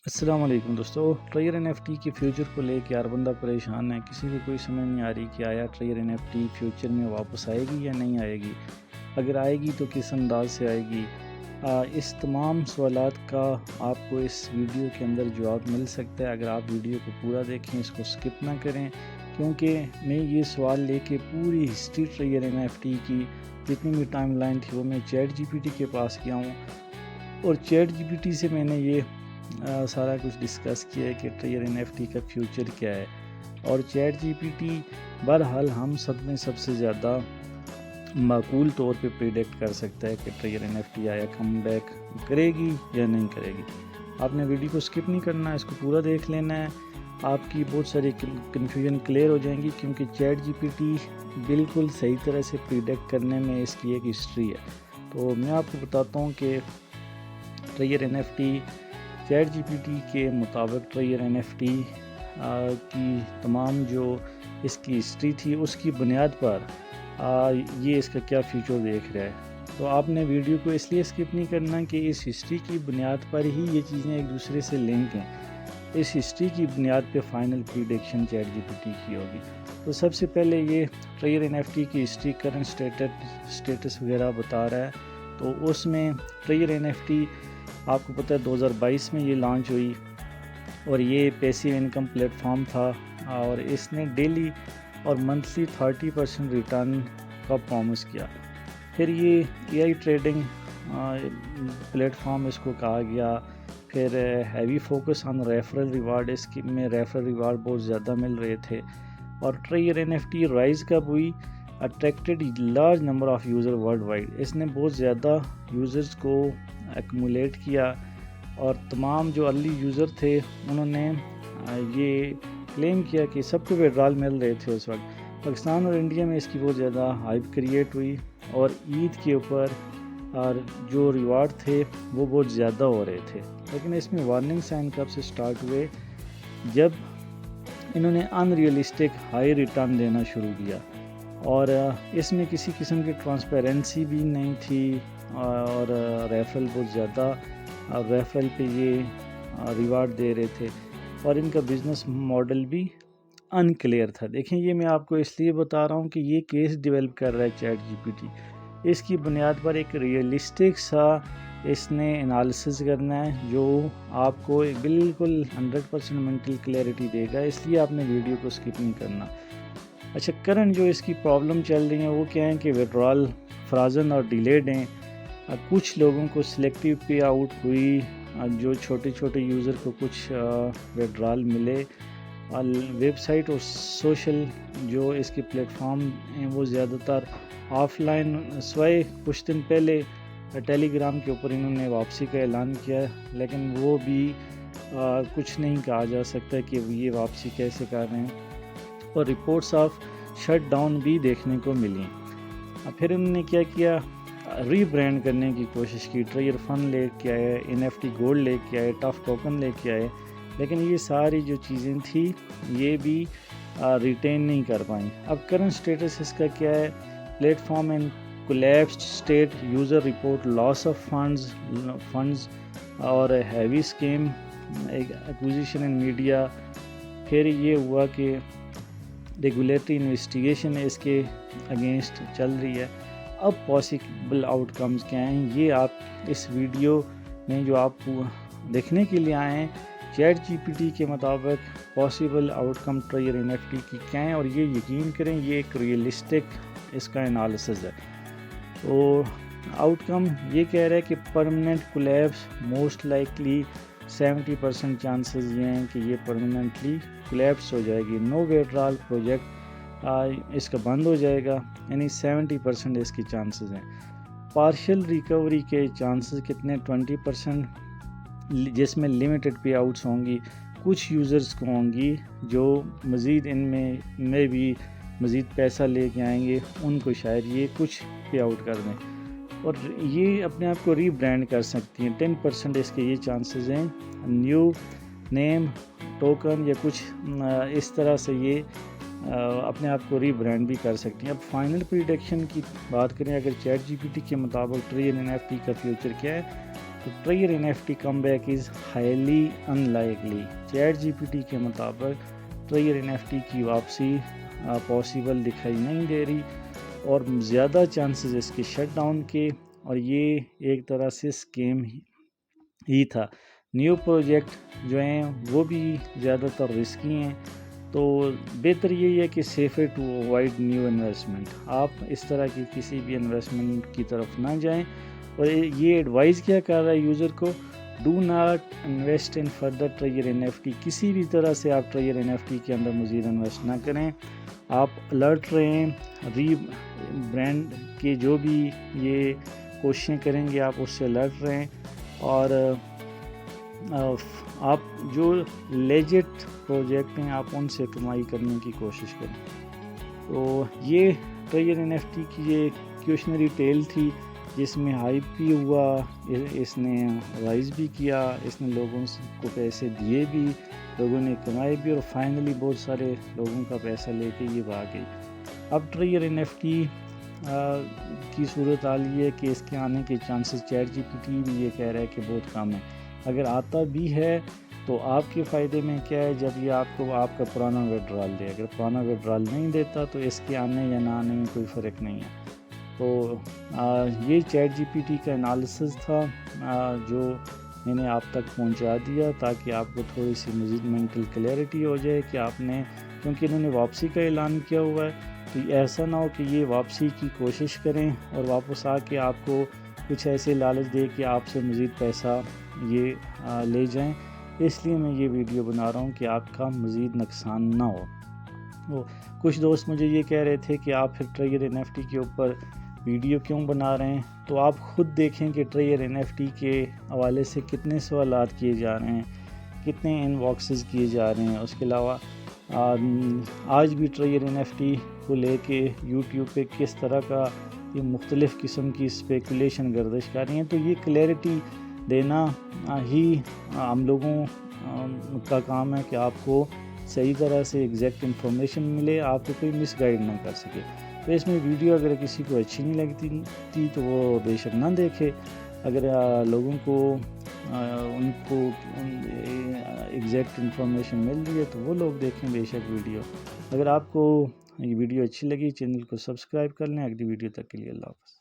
السلام علیکم دوستو، ٹریئر این ایف ٹی کے فیوچر کو لے کے ہر بندہ پریشان ہے۔ کسی کو کوئی سمجھ نہیں آ رہی کہ آیا ٹریئر این ایف ٹی فیوچر میں واپس آئے گی یا نہیں آئے گی، اگر آئے گی تو کس انداز سے آئے گی۔ اس تمام سوالات کا آپ کو اس ویڈیو کے اندر جواب مل سکتا ہے اگر آپ ویڈیو کو پورا دیکھیں، اس کو سکپ نہ کریں، کیونکہ میں یہ سوال لے کے پوری ہسٹری ٹریئر این ایف ٹی کی جتنی بھی ٹائم لائن تھی وہ میں چیٹ جی پی ٹی کے پاس گیا ہوں، اور چیٹ جی پی ٹی سے میں نے یہ سارا کچھ ڈسکس کیا ہے کہ ٹریئر این ایف ٹی کا فیوچر کیا ہے۔ اور چیٹ جی پی ٹی بہرحال ہم سب میں سب سے زیادہ معقول طور پہ پریڈکٹ کر سکتا ہے کہ ٹریئر این ایف ٹی آیا کم بیک کرے گی یا نہیں کرے گی۔ آپ نے ویڈیو کو سکپ نہیں کرنا ہے، اس کو پورا دیکھ لینا ہے، آپ کی بہت ساری کنفیوژن کلیئر ہو جائیں گی، کیونکہ چیٹ جی پی ٹی بالکل صحیح طرح سے پریڈکٹ کرنے میں اس کی ایک ہسٹری ہے۔ تو میں آپ کو بتاتا ہوں کہ ٹریئر N F T chat G P T کے مطابق ٹریئر این ایف ٹی کی تمام جو اس کی ہسٹری تھی اس کی بنیاد پر یہ اس کا کیا فیوچر دیکھ رہا ہے۔ تو آپ نے ویڈیو کو اس لیے سکپ نہیں کرنا کہ اس ہسٹری کی بنیاد پر ہی یہ چیزیں ایک دوسرے سے لنک ہیں، اس ہسٹری کی بنیاد پہ فائنل پریڈکشن چیٹ جی پی ٹی کی ہوگی۔ تو سب سے پہلے یہ ٹریئر این ایف ٹی کی ہسٹری کرنٹ سٹیٹس وغیرہ بتا رہا ہے۔ تو اس میں ٹریئر این ایف ٹی آپ کو پتہ ہے 2022 میں یہ لانچ ہوئی، اور یہ پیسیو انکم پلیٹ فارم تھا، اور اس نے ڈیلی اور منتھلی 30% ریٹرن کا پرومس کیا۔ پھر یہ A I trading platform اس کو کہا گیا، پھر heavy focus on referral reward, اس کی میں ریفرل ریوارڈ بہت زیادہ مل رہے تھے۔ اور ٹریئر این ایف ٹی رائز کب ہوئی؟ Attracted large number of user worldwide, اس نے بہت زیادہ یوزرز کو ایکومولیٹ کیا، اور تمام جو ارلی یوزر تھے انہوں نے یہ کلیم کیا کہ سب کو وڈرال مل رہے تھے۔ اس وقت پاکستان اور انڈیا میں اس کی بہت زیادہ ہائپ کریٹ ہوئی، اور عید کے اوپر اور جو ریوارڈ تھے وہ بہت زیادہ ہو رہے تھے۔ لیکن اس میں وارننگ سائن کب سے سٹارٹ ہوئے؟ جب انہوں نے ان ریئلسٹک ہائی ریٹرن دینا شروع کیا، اور اس میں کسی قسم کی ٹرانسپیرنسی بھی نہیں تھی، اور ریفرل بہت زیادہ ریفرل پہ یہ ریوارڈ دے رہے تھے، اور ان کا بزنس ماڈل بھی ان کلیئر تھا۔ دیکھیں، یہ میں آپ کو اس لیے بتا رہا ہوں کہ یہ کیس ڈیولپ کر رہا ہے چیٹ جی پی ٹی، اس کی بنیاد پر ایک ریئلسٹک سا اس نے انالیسس کرنا ہے جو آپ کو بالکل 100% مینٹل کلیئرٹی دے گا، اس لیے آپ نے ویڈیو کو سکپ نہیں کرنا۔ اچھا، کرنٹ جو اس کی پرابلم چل رہی ہیں وہ کیا ہیں کہ وڈرال فرازن اور ڈیلیڈ ہیں۔ کچھ لوگوں کو سلیکٹیو پے آؤٹ ہوئی، جو چھوٹے چھوٹے یوزر کو کچھ وڈرال ملے۔ ویب سائٹ اور سوشل جو اس کے پلیٹ فارم ہیں وہ زیادہ تر آف لائن، سوائے کچھ دن پہلے ٹیلی گرام کے اوپر انہوں نے واپسی کا اعلان کیا، لیکن وہ بھی کچھ نہیں کہا جا سکتا کہ یہ واپسی کیسے کر رہے ہیں، اور رپورٹس آف شٹ ڈاؤن بھی دیکھنے کو ملی۔ پھر انہوں نے کیا کیا؟ ری برانڈ کرنے کی کوشش کی، ٹریئر فن لے کے آئے، این ایف ٹی گولڈ لے کے آئے، ٹف ٹوکن لے کے آئے، لیکن یہ ساری جو چیزیں تھیں یہ بھی ریٹین نہیں کر پائیں۔ اب کرنٹ سٹیٹس اس کا کیا ہے؟ Platform in collapsed state, user report loss of funds اور heavy scam accusation in media. پھر یہ ہوا کہ ریگولیٹری انویسٹیگیشن اس کے اگینسٹ چل رہی ہے۔ اب پاسبل آؤٹ کمز کیا ہیں، یہ آپ اس ویڈیو میں جو آپ دیکھنے کے لیے آئے ہیں، چیٹ جی پی ٹی کے مطابق پاسبل آؤٹ کم ٹریئر این ایف ٹی کی کیا ہیں، اور یہ یقین کریں یہ ایک ریئلسٹک اس کا انالیسز ہے۔ تو آؤٹ کم یہ کہہ رہا ہے کہ permanent collapse most likely 70% chances یہ ہیں کہ یہ پرماننٹلی کولیپس ہو جائے گی۔ نو وڈرال پروجیکٹ اس کا بند ہو جائے گا، یعنی 70% اس کی چانسز ہیں۔ پارشل ریکوری کے چانسز کتنے؟ 20%، جس میں لمیٹڈ پے آؤٹس ہوں گی، کچھ یوزرز کو ہوں گی جو مزید ان میں بھی مزید پیسہ لے کے آئیں گے، ان کو شاید یہ کچھ پے آؤٹ کر دیں، اور یہ اپنے آپ کو ری برانڈ کر سکتی ہیں۔ 10% اس کے یہ چانسز ہیں، نیو نیم ٹوکن یا کچھ اس طرح سے یہ اپنے آپ کو ری برانڈ بھی کر سکتی ہیں۔ اب فائنل پریڈکشن کی بات کریں، اگر چیٹ جی پی ٹی کے مطابق ٹریئر این ایف ٹی کا فیوچر کیا ہے، تو ٹریئر NFT come back is highly unlikely. Chat G P T کے مطابق ٹریئر NFT کی واپسی پاسبل دکھائی نہیں دے رہی اور زیادہ چانسز اس کے شٹ ڈاؤن کے، اور یہ ایک طرح سے اسکیم ہی تھا. نیو پروجیکٹ جو ہیں وہ بھی زیادہ تر رسکی ہیں، تو بہتر یہی ہے کہ safer to avoid new investment. آپ اس طرح کی کسی بھی انویسٹمنٹ کی طرف نہ جائیں. اور یہ ایڈوائز کیا کر رہا ہے یوزر کو، do not invest in further ٹریئر NFT. کسی بھی طرح سے آپ ٹریئر NFT کے اندر مزید انویسٹ نہ کریں. آپ الرٹ رہیں، ری برانڈ کے جو بھی یہ کوششیں کریں گے آپ اس سے الرٹ رہیں، اور آپ جو لیجٹ پروجیکٹ ہیں آپ ان سے کمائی کرنے کی کوشش کریں. تو یہ ٹریئر NFT کی یہ کیوشنری ٹیل تھی جس میں ہائپ بھی ہوا، اس نے رائز بھی کیا، اس نے لوگوں کو پیسے دیے بھی، لوگوں نے کمائے بھی، اور فائنلی بہت سارے لوگوں کا پیسہ لے کے یہ بھاگ گئی. اب ٹریئر NFT کی صورت حال یہ ہے کہ اس کے آنے کے چانسز چیٹ جی پی ٹی بھی یہ کہہ رہا ہے کہ بہت کم ہے. اگر آتا بھی ہے تو آپ کے فائدے میں کیا ہے جب یہ آپ کو آپ کا پرانا وڈرال دے. اگر پرانا وڈرال نہیں دیتا تو اس کے آنے یا نہ آنے میں کوئی فرق نہیں ہے. تو یہ چیٹ جی پی ٹی کا انالیسز تھا جو میں نے آپ تک پہنچا دیا تاکہ آپ کو تھوڑی سی مزید مینٹل کلیئرٹی ہو جائے کہ آپ نے، کیونکہ انہوں نے واپسی کا اعلان کیا ہوا ہے تو ایسا نہ ہو کہ یہ واپسی کی کوشش کریں اور واپس آ کے آپ کو کچھ ایسے لالچ دے کہ آپ سے مزید پیسہ یہ لے جائیں. اس لیے میں یہ ویڈیو بنا رہا ہوں کہ آپ کا مزید نقصان نہ ہو. کچھ دوست مجھے یہ کہہ رہے تھے کہ آپ پھر ٹریئر NFT کے اوپر ویڈیو کیوں بنا رہے ہیں، تو آپ خود دیکھیں کہ ٹریئر NFT کے حوالے سے کتنے سوالات کیے جا رہے ہیں، کتنے ان باکسز کیے جا رہے ہیں. اس کے علاوہ آج بھی ٹریئر NFT کو لے کے یوٹیوب پہ کس طرح کا یہ مختلف قسم کی اسپیکولیشن گردش کر رہی ہیں. تو یہ کلیئرٹی دینا ہی ہم لوگوں کا کام ہے کہ آپ کو صحیح طرح سے ایگزیکٹ انفارمیشن ملے، آپ کو کوئی مس گائیڈ نہ کر سکے. تو اس میں ویڈیو اگر کسی کو اچھی نہیں لگتی تھی تو وہ بے شک نہ دیکھے. اگر لوگوں کو ان کو ایگزیکٹ انفارمیشن مل رہی ہے تو وہ لوگ دیکھیں بے شک ویڈیو. اگر آپ کو یہ ویڈیو اچھی لگی چینل کو سبسکرائب کر لیں. اگلی ویڈیو تک کے لیے اللہ حافظ.